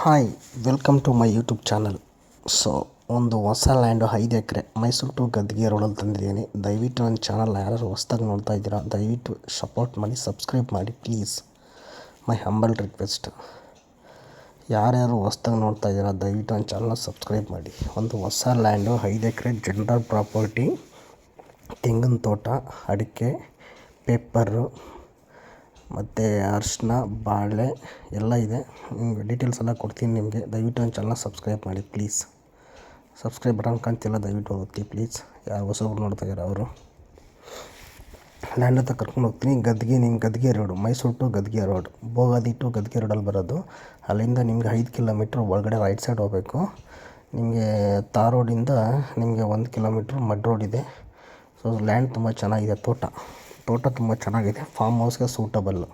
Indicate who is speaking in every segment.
Speaker 1: Hi, welcome to my YouTube channel. So ಒಂದು ಹೊಸ land 5 ಎಕರೆ ಮೈಸೂರು ಟು ಗದ್ಗೆ ರೋಡಲ್ಲಿ ತಂದಿದ್ದೀನಿ. ದಯವಿಟ್ಟು ನನ್ನ ಚಾನಲ್ನ ಯಾರು ಹೊಸ್ದಾಗಿ ನೋಡ್ತಾ ಇದ್ದೀರಾ ದಯವಿಟ್ಟು ಸಪೋರ್ಟ್ ಮಾಡಿ, ಸಬ್ಸ್ಕ್ರೈಬ್ ಮಾಡಿ ಪ್ಲೀಸ್. My humble request. ಯಾರ್ಯಾರು ಹೊಸ್ದಾಗಿ ನೋಡ್ತಾ ಇದ್ದೀರಾ ದಯವಿಟ್ಟು ನನ್ನ ಚಾನಲ್ನ ಸಬ್ಸ್ಕ್ರೈಬ್ ಮಾಡಿ. ಒಂದು ಹೊಸ ಲ್ಯಾಂಡು 5 ಎಕರೆ ಜನರಲ್ ಪ್ರಾಪರ್ಟಿ, ತೆಂಗಿನ ತೋಟ, ಅಡಿಕೆ, ಪೇಪರು ಮತ್ತು ಅರಿಶಿನ, ಬಾಳೆ ಎಲ್ಲ ಇದೆ. ನಿಮಗೆ ಡೀಟೇಲ್ಸ್ ಎಲ್ಲ ಕೊಡ್ತೀನಿ ನಿಮಗೆ. ದಯವಿಟ್ಟು ನನ್ನ ಚಾನಲ್ನ ಸಬ್ಸ್ಕ್ರೈಬ್ ಮಾಡಿ ಪ್ಲೀಸ್. ಸಬ್ಸ್ಕ್ರೈಬ್ ಬಟನ್ ಕಾಣ್ತಿಲ್ಲ, ದಯವಿಟ್ಟು ಒತ್ತಿ ಪ್ಲೀಸ್. ಯಾರು ಹೊಸಬ್ರು ನೋಡ್ತಾ ಇದ್ದಾರೆ ಅವರು. ಲ್ಯಾಂಡ್ ಹತ್ರ ಕರ್ಕೊಂಡು ಹೋಗ್ತೀನಿ. Gaddige road, Mysuru to Gaddige road, Bogadi to ಗದ್ಗೆ ರೋಡಲ್ಲಿ ಬರೋದು. ಅಲ್ಲಿಂದ ನಿಮಗೆ 5 ಕಿಲೋಮೀಟ್ರ್ ಒಳಗಡೆ ರೈಟ್ ಸೈಡ್ ಹೋಗಬೇಕು. ನಿಮಗೆ ತಾರ್ ರೋಡಿಂದ ನಿಮಗೆ 1 ಕಿಲೋಮೀಟ್ರ್ ಮಡ್ ರೋಡ್ ಇದೆ. ಸೊ ಲ್ಯಾಂಡ್ ತುಂಬ ಚೆನ್ನಾಗಿದೆ. ತೋಟ ತುಂಬ ಚೆನ್ನಾಗಿದೆ. ಫಾರ್ಮ್ ಹೌಸ್ಗೆ ಸೂಟಬಲ್ಲು.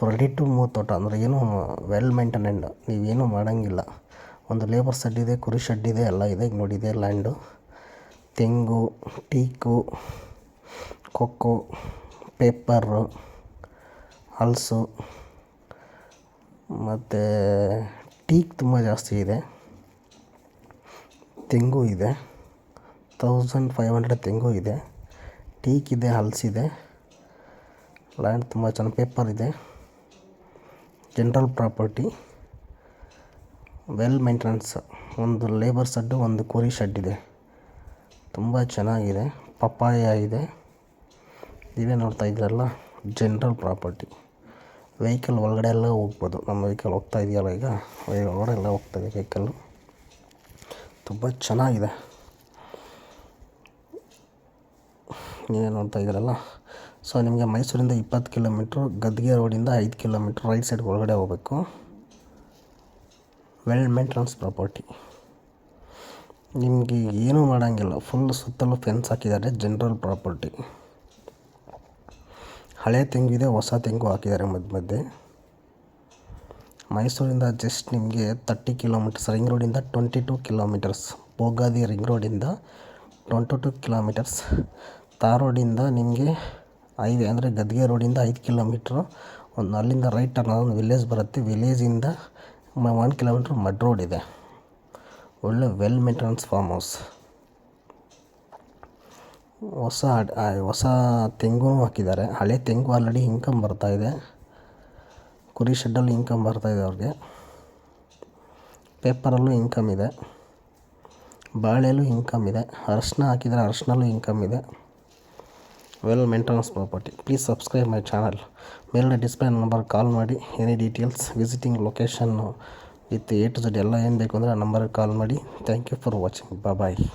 Speaker 1: ರೆಡಿ ಟು ಮೂವ್ ತೋಟ ಅಂದರೆ ಏನು ವೆಲ್ ಮೇಂಟೆನೆಂಡ್, ನೀವೇನು ಮಾಡೋಂಗಿಲ್ಲ. ಒಂದು ಲೇಬರ್ ಶೆಡ್ ಇದೆ, ಕುರಿ ಶೆಡ್ ಇದೆ, ಎಲ್ಲ ಇದೆ. ಈಗ ನೋಡಿದೆ ಲ್ಯಾಂಡು. ತೆಂಗು, ಟೀಕು, ಕೊಕ್ಕೋ, ಪೇಪರು, ಹಲಸು ಮತ್ತು ಟೀಕ್ ತುಂಬ ಜಾಸ್ತಿ ಇದೆ. ತೆಂಗು ಇದೆ, 1500 ತೆಂಗು ಇದೆ. ಟೀಕ್ ಇದೆ, ಹಲಸಿದೆ. ಲ್ಯಾಂಡ್ ತುಂಬ ಚೆನ್ನಾಗಿ. ಪೇಪರ್ ಇದೆ. General property, well maintenance. ಒಂದು ಲೇಬರ್ ಶೆಡ್ಡು, ಒಂದು ಕುರಿ ಶೆಡ್ ಇದೆ. ತುಂಬ ಚೆನ್ನಾಗಿದೆ. ಪಪ್ಪಾಯ ಇದೆ. ನೀವೇ ನೋಡ್ತಾ ಇದ್ದೀರಲ್ಲ, ಜನರಲ್ ಪ್ರಾಪರ್ಟಿ. ವೆಹಿಕಲ್ ಒಳಗಡೆ ಎಲ್ಲ ಹೋಗ್ಬೋದು. ನಮ್ಮ ವೆಹಿಕಲ್ ಹೋಗ್ತಾ ಇದೆಯಲ್ಲ, ಈಗ ಒಳಗಡೆ ಎಲ್ಲ ಹೋಗ್ತಾಯಿದೆ ವೆಹಿಕಲ್ಲು. ತುಂಬ ಚೆನ್ನಾಗಿದೆ. ನೀವೇ ನೋಡ್ತಾ ಇದ್ದೀರಲ್ಲ. ಸೊ ನಿಮಗೆ ಮೈಸೂರಿಂದ 20 ಕಿಲೋಮೀಟ್ರು, ಗದ್ಗೆ ರೋಡಿಂದ 5 ಕಿಲೋಮೀಟ್ರ್ ರೈಟ್ ಸೈಡ್ ಒಳಗಡೆ ಹೋಗಬೇಕು. Well maintenance property. ನಿಮಗೆ ಏನೂ ಮಾಡೋಂಗಿಲ್ಲ. ಫುಲ್ ಸುತ್ತಲೂ ಫೆನ್ಸ್ ಹಾಕಿದ್ದಾರೆ. General property. ಹಳೆ ತೆಂಗು ಇದೆ, ಹೊಸ ತೆಂಗು ಹಾಕಿದ್ದಾರೆ ಮಧ್ಯೆ. ಮೈಸೂರಿಂದ ಜಸ್ಟ್ ನಿಮಗೆ 30 ಕಿಲೋಮೀಟರ್ಸ್, ರಿಂಗ್ ರೋಡಿಂದ 22 ಕಿಲೋಮೀಟರ್ಸ್, ಬೋಗಾದಿ ರಿಂಗ್ ರೋಡಿಂದ 22 ಕಿಲೋಮೀಟರ್ಸ್, ತಾರ್ ರೋಡಿಂದ ನಿಮಗೆ ಹೈವೇ ಅಂದರೆ ಗದ್ಗೆ ರೋಡಿಂದ 5 ಕಿಲೋಮೀಟ್ರು. ಅಲ್ಲಿಂದ ರೈಟ್ ಟರ್ನ್ ಒಂದು ವಿಲೇಜ್ ಬರುತ್ತೆ. ವಿಲೇಜಿಂದ 1 ಕಿಲೋಮೀಟ್ರ್ ಮಡ್ ರೋಡ್ ಇದೆ. ಒಳ್ಳೆ ವೆಲ್ ಮೇಂಟೆನೆನ್ಸ್ ಫಾರ್ಮ್ ಹೌಸ್. ಹೊಸ ತೆಂಗು ಹಾಕಿದ್ದಾರೆ. ಹಳೆ ತೆಂಗು ಆಲ್ರೆಡಿ ಇನ್ಕಮ್ ಬರ್ತಾಯಿದೆ. ಕುರಿ ಶೆಡ್ಡಲ್ಲೂ ಇನ್ಕಮ್ ಬರ್ತಾಯಿದೆ ಅವ್ರಿಗೆ. ಪೇಪರಲ್ಲೂ ಇನ್ಕಮ್ ಇದೆ. ಬಾಳೆಲ್ಲೂ ಇನ್ಕಮ್ ಇದೆ. ಅರಿಶಿನ ಹಾಕಿದರೆ ಅರಿಶಿನಲ್ಲೂ ಇನ್ಕಮ್ ಇದೆ. Well maintenance property. Please subscribe my channel. ಮೇಲ್ಗಡೆ ಡಿಸ್ಪ್ಲೇ ನಂಬರ್ ಕಾಲ್ ಮಾಡಿ. Any details, visiting location with A to Z ಎಲ್ಲ ಏನು ಬೇಕು ಅಂದರೆ ಆ ನಂಬರ್ಗೆ ಕಾಲ್ ಮಾಡಿ. Thank you for watching. Bye.